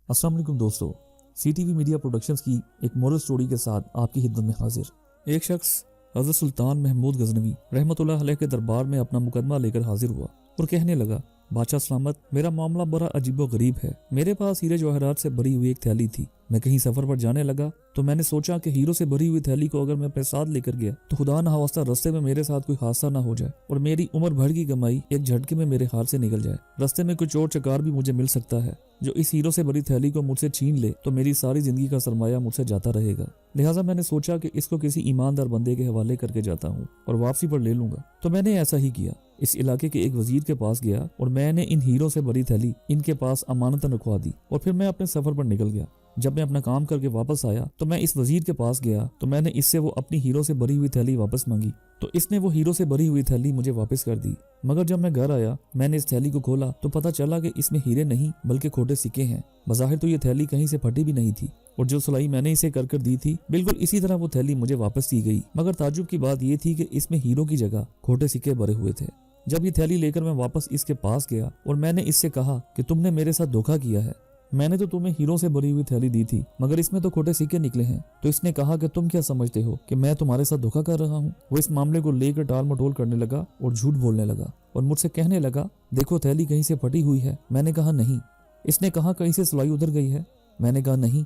अस्सलाम वालेकुम दोस्तों, CTV मीडिया प्रोडक्शंस की एक मोरल स्टोरी के साथ आपकी खिदमत में हाजिर। एक शख्स हज़रत सुल्तान महमूद गजनवी रहमतुल्लाह अलैह के दरबार में अपना मुकदमा लेकर हाजिर हुआ और कहने लगा, बादशाह सलामत, मेरा मामला बड़ा अजीबो गरीब है। मेरे पास हीरे जवाहरात से भरी हुई एक थैली थी। मैं कहीं सफर पर जाने लगा तो मैंने सोचा कि हीरो से भरी हुई थैली को अगर मैं अपने साथ लेकर गया तो खुदा न खास्ता रास्ते में मेरे साथ कोई हादसा ना हो जाए और मेरी उम्र भर की कमाई एक झटके में मेरे हाथ से निकल जाए। रास्ते में कोई चोर चकार भी मुझे मिल सकता है जो इस हीरो से भरी थैली को मुझसे छीन ले तो मेरी सारी जिंदगी का सरमाया मुझसे जाता रहेगा। लिहाजा मैंने सोचा कि इसको किसी ईमानदार बंदे के हवाले करके जाता हूँ और वापसी पर ले लूंगा। तो मैंने ऐसा ही किया। इस इलाके के एक वजीर के पास गया और मैंने इन हीरो से भरी थैली इनके पास अमानतन रखवा दी और फिर मैं अपने सफर पर निकल गया। जब मैं अपना काम करके वापस आया तो मैं इस वजीर के पास गया तो मैंने इससे वो अपनी हीरो से भरी हुई थैली वापस मांगी तो इसने वो हीरो से भरी हुई थैली मुझे वापस कर दी। मगर जब मैं घर आया मैंने इस थैली को खोला तो पता चला कि इसमें हीरे नहीं बल्कि खोटे सिक्के हैं। बज़ाहिर तो ये थैली कहीं से फटी भी नहीं थी और जो सिलाई मैंने इसे कर दी थी बिल्कुल इसी तरह वो थैली मुझे वापस दी गई। मगर ताज्जुब की बात ये थी कि इसमें हीरो की जगह खोटे सिक्के भरे हुए थे। जब ये थैली लेकर मैं वापस इसके पास गया और मैंने इससे कहा कि तुमने मेरे साथ धोखा किया है, मैंने तो तुम्हें हीरो से भरी हुई थैली दी थी मगर इसमें तो खोटे सिक्के निकले हैं। तो इसने कहा कि तुम क्या समझते हो कि मैं तुम्हारे साथ धोखा कर रहा हूँ। वो इस मामले को लेकर टाल मटोल करने लगा और झूठ बोलने लगा और मुझसे कहने लगा, देखो थैली कहीं से फटी हुई है। मैंने कहा नहीं। इसने कहा कहीं से सिलाई उधर गई है। मैंने कहा नहीं।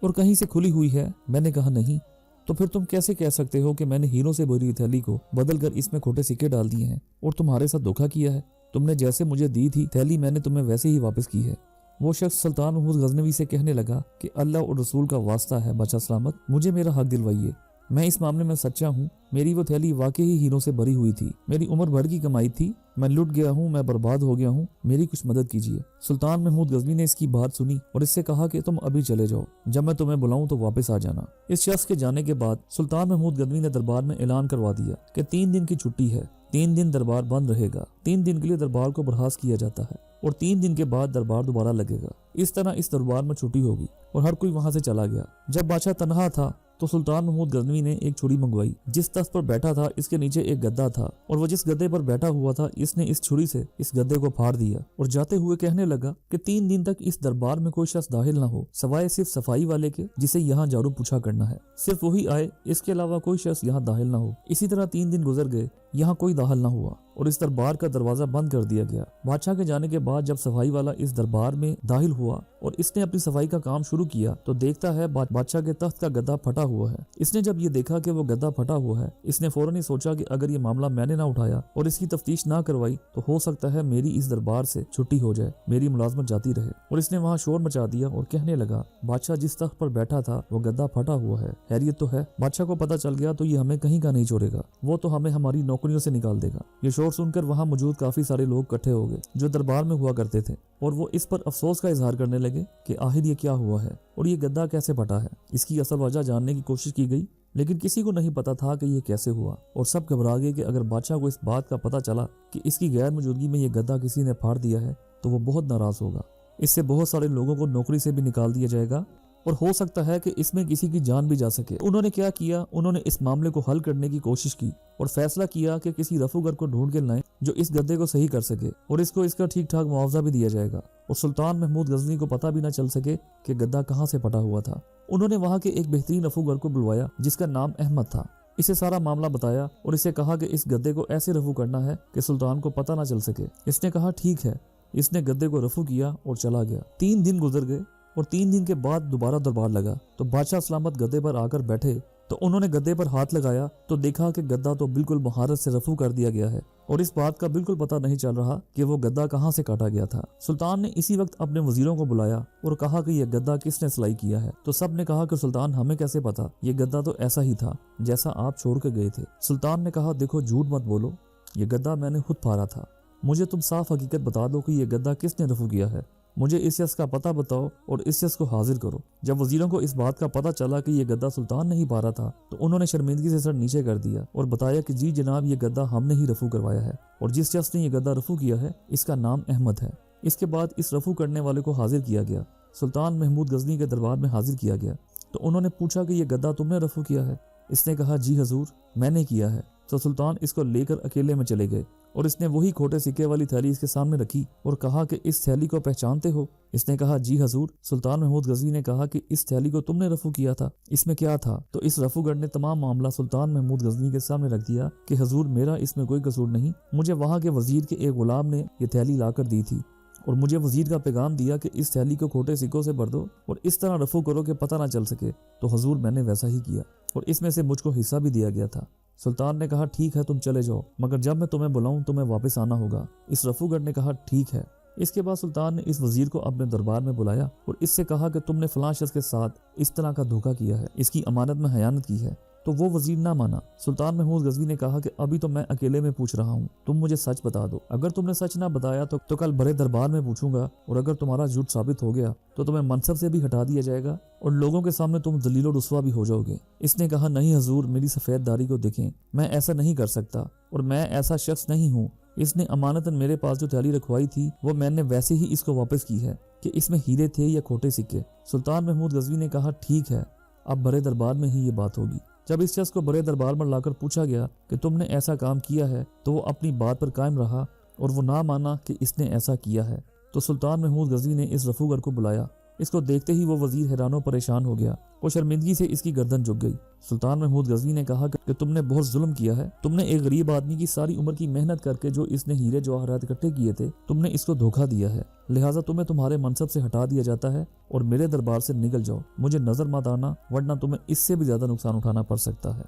और कहीं से खुली हुई है। मैंने कहा नहीं। तो फिर तुम कैसे कह सकते हो कि मैंने हीरो से भरी हुई थैली को बदल कर इसमें खोटे सिक्के डाल दिए हैं और तुम्हारे साथ धोखा किया है। तुमने जैसे मुझे दी थी थैली मैंने तुम्हें वैसे ही वापस की है। वो शख्स सुल्तान महमूद गजनवी से कहने लगा कि अल्लाह और रसूल का वास्ता है बादशाह सलामत, मुझे मेरा हक दिलवाइए। मैं इस मामले में सच्चा हूँ। मेरी वो थैली वाकई ही हीरो से भरी हुई थी। मेरी उम्र भर की कमाई थी। मैं लुट गया हूँ, मैं बर्बाद हो गया हूँ, मेरी कुछ मदद कीजिए। सुल्तान महमूद गजनवी ने इसकी बात सुनी और इससे कहा कि तुम अभी चले जाओ, जब मैं तुम्हें बुलाऊं तो वापस आ जाना। इस शख्स के जाने के बाद सुल्तान महमूद गजनवी ने दरबार में ऐलान करवा दिया कि 3 दिन की छुट्टी है। 3 दिन दरबार बंद रहेगा। 3 दिन के लिए दरबार को बर्खास्त किया जाता है और 3 दिन के बाद दरबार दोबारा लगेगा। इस तरह इस दरबार में छुट्टी होगी और हर कोई वहां से चला गया। जब बादशाह तनहा था तो सुल्तान महमूद गजनवी ने एक छुरी मंगवाई। जिस तख्त पर बैठा था इसके नीचे एक गद्दा था और वो जिस गद्दे पर बैठा हुआ था इसने इस छुरी से इस गद्दे को फाड़ दिया और जाते हुए कहने लगा कि 3 दिन तक इस दरबार में कोई शख्स दाखिल ना हो सवाए सिर्फ सफाई वाले के जिसे यहाँ झाड़ू पूछा करना है। सिर्फ वही आए, इसके अलावा कोई शख्स यहाँ दाखिल ना हो। इसी तरह 3 दिन गुजर गए, यहाँ कोई दाखिल ना हुआ और इस दरबार का दरवाजा बंद कर दिया गया। बादशाह के जाने के बाद जब सफाई वाला इस दरबार में दाखिल हुआ और इसने अपनी सफाई का काम शुरू किया तो देखता है बादशाह के तख्त का गद्दा फटा हुआ है। इसने जब ये देखा कि वो गद्दा फटा हुआ है इसने फौरन ही सोचा कि अगर ये मामला मैंने ना उठाया और इसकी तफ्तीश ना करवाई तो हो सकता है मेरी इस दरबार से छुट्टी हो जाए, मेरी मुलाजमत जाती रहे। और इसने वहाँ शोर मचा दिया और कहने लगा, बादशाह जिस तख्त पर बैठा था वो गद्दा फटा हुआ है, खैरियत तो है? बादशाह को पता चल गया तो ये हमें कहीं का नहीं छोड़ेगा, वो तो हमें हमारी नौकरियों से निकाल देगा। ये शोर सुनकर वहाँ मौजूद काफी सारे लोग इकट्ठे हो गए जो दरबार में हुआ करते थे और वो इस पर अफसोस का इजहार करने लगे कि आखिर ये क्या हुआ है और ये गद्दा कैसे फटा है। इसकी असल वजह जानने की कोशिश की गई लेकिन किसी को नहीं पता था कि ये कैसे हुआ और सब घबरा गए कि अगर बादशाह को इस बात का पता चला कि इसकी गैर मौजूदगी में ये गद्दा किसी ने फाड़ दिया है तो वो बहुत नाराज होगा। इससे बहुत सारे लोगों को नौकरी से भी निकाल दिया जाएगा और हो सकता है कि इसमें किसी की जान भी जा सके। उन्होंने क्या किया, उन्होंने इस मामले को हल करने की कोशिश की और फैसला किया कि किसी रफूगर को ढूंढ के लाएं जो इस गद्दे को सही कर सके और इसको इसका ठीक ठाक मुआवजा भी दिया जाएगा और सुल्तान महमूद गजनवी को पता भी ना चल सके कि गद्दा कहाँ से फटा हुआ था। उन्होंने वहाँ के एक बेहतरीन रफूगर को बुलवाया जिसका नाम अहमद था। इसे सारा मामला बताया और इसे कहा कि इस गद्दे को ऐसे रफू करना है कि सुल्तान को पता ना चल सके। इसने कहा ठीक है। इसने गद्दे को रफू किया और चला गया। 3 दिन गुजर गए और 3 दिन के बाद दोबारा दरबार लगा तो बादशाह सलामत गद्दे पर आकर बैठे तो उन्होंने गद्दे पर हाथ लगाया तो देखा कि गद्दा तो बिल्कुल महारत से रफू कर दिया गया है और इस बात का बिल्कुल पता नहीं चल रहा कि वो गद्दा कहाँ से काटा गया था। सुल्तान ने इसी वक्त अपने वजीरों को बुलाया और कहा कि यह गद्दा किसने सिलाई किया है। तो सब ने कहा कि सुल्तान हमें कैसे पता, ये गद्दा तो ऐसा ही था जैसा आप छोड़ के गए थे। सुल्तान ने कहा, देखो झूठ मत बोलो, ये गद्दा मैंने खुद फाड़ा था। मुझे तुम साफ हकीकत बता दो कि ये गद्दा किसने रफू किया है। मुझे इस शख्स का पता बताओ और इस शख्स को हाजिर करो। जब वजीरों को इस बात का पता चला कि ये गद्दा सुल्तान नहीं पा रहा था तो उन्होंने शर्मिंदगी से सर नीचे कर दिया और बताया कि जी जनाब, ये गद्दा हमने ही रफू करवाया है और जिस शख्स ने ये गद्दा रफू किया है इसका नाम अहमद है। इसके बाद इस रफू करने वाले को हाजिर किया गया। सुल्तान महमूद गजनी के दरबार में हाजिर किया गया तो उन्होंने पूछा कि ये गद्दा तुमने रफू किया है। इसने कहा, जी हजूर, मैंने किया है। तो सुल्तान इसको लेकर अकेले में चले गए और इसने वही खोटे सिक्के वाली थैली इसके सामने रखी और कहा कि इस थैली को पहचानते हो? इसने कहा जी हजूर। सुल्तान महमूद गजनी ने कहा कि इस थैली को तुमने रफू किया था, इसमें क्या था? तो इस रफूगढ़ ने तमाम मामला सुल्तान महमूद गजनी के सामने रख दिया कि हजूर मेरा इसमें कोई कसूर नहीं, मुझे वहाँ के वजीर के एक गुलाम ने ये थैली लाकर दी थी और मुझे वजीर का पैगाम दिया कि इस थैली को खोटे सिक्कों से भर दो और इस तरह रफू करो कि पता ना चल सके। तो हजूर मैंने वैसा ही किया और इसमें से मुझको हिस्सा भी दिया गया था। सुल्तान ने कहा ठीक है तुम चले जाओ, मगर जब मैं तुम्हें बुलाऊं तुम्हें वापस आना होगा। इस रफूगढ़ ने कहा ठीक है। इसके बाद सुल्तान ने इस वजीर को अपने दरबार में बुलाया और इससे कहा कि तुमने फलां शख्स के साथ इस तरह का धोखा किया है, इसकी अमानत में खयानत की है। तो वो वजीर ना माना। सुल्तान महमूद गजनी ने कहा कि अभी तो मैं अकेले में पूछ रहा हूँ, तुम मुझे सच बता दो। अगर तुमने सच ना बताया तो कल बड़े दरबार में पूछूंगा और अगर तुम्हारा झूठ साबित हो गया तो तुम्हें मनसब से भी हटा दिया जाएगा और लोगों के सामने तुम दलील और रुस्वा भी हो जाओगे। इसने कहा नहीं हजूर, मेरी सफेद दाढ़ी को देखें, मैं ऐसा नहीं कर सकता और मैं ऐसा शख्स नहीं हूँ। इसने अमानतन मेरे पास जो थैली रखवाई थी वो मैंने वैसे ही इसको वापस की है कि इसमें हीरे थे या खोटे सिक्के। सुल्तान महमूद गजनी ने कहा ठीक है, अब बड़े दरबार में ही ये बात होगी। जब इस शख्स को बड़े दरबार में लाकर पूछा गया कि तुमने ऐसा काम किया है तो वो अपनी बात पर कायम रहा और वो ना माना कि इसने ऐसा किया है। तो सुल्तान महमूद गजनी ने इस रफूगढ़ को बुलाया। इसको देखते ही वो वजीर हैरानो परेशान हो गया और शर्मिंदगी से इसकी गर्दन झुक गई। सुल्तान महमूद गजनी ने कहा कि तुमने बहुत जुल्म किया है। तुमने एक गरीब आदमी की सारी उम्र की मेहनत करके जो इसने हीरे जवाहरात इकट्ठे किए थे, तुमने इसको धोखा दिया है। लिहाजा तुम्हें तुम्हारे मनसब से हटा दिया जाता है और मेरे दरबार से निकल जाओ। मुझे नजर मत आना, वरना तुम्हें इससे भी ज्यादा नुकसान उठाना पड़ सकता है।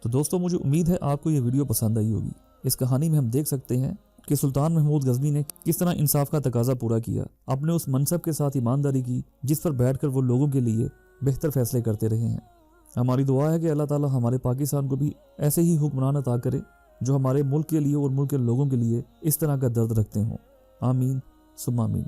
तो दोस्तों, मुझे उम्मीद है आपको ये वीडियो पसंद आई होगी। इस कहानी में हम देख सकते हैं कि सुल्तान महमूद गजनी ने किस तरह इंसाफ का तकाजा पूरा किया, अपने उस मनसब के साथ ईमानदारी की जिस पर बैठकर वो लोगों के लिए बेहतर फैसले करते रहे हैं। हमारी दुआ है कि अल्लाह ताला हमारे पाकिस्तान को भी ऐसे ही हुक्मरान अता करे जो हमारे मुल्क के लिए और मुल्क के लोगों के लिए इस तरह का दर्द रखते हों। आमीन सुम्मा आमीन।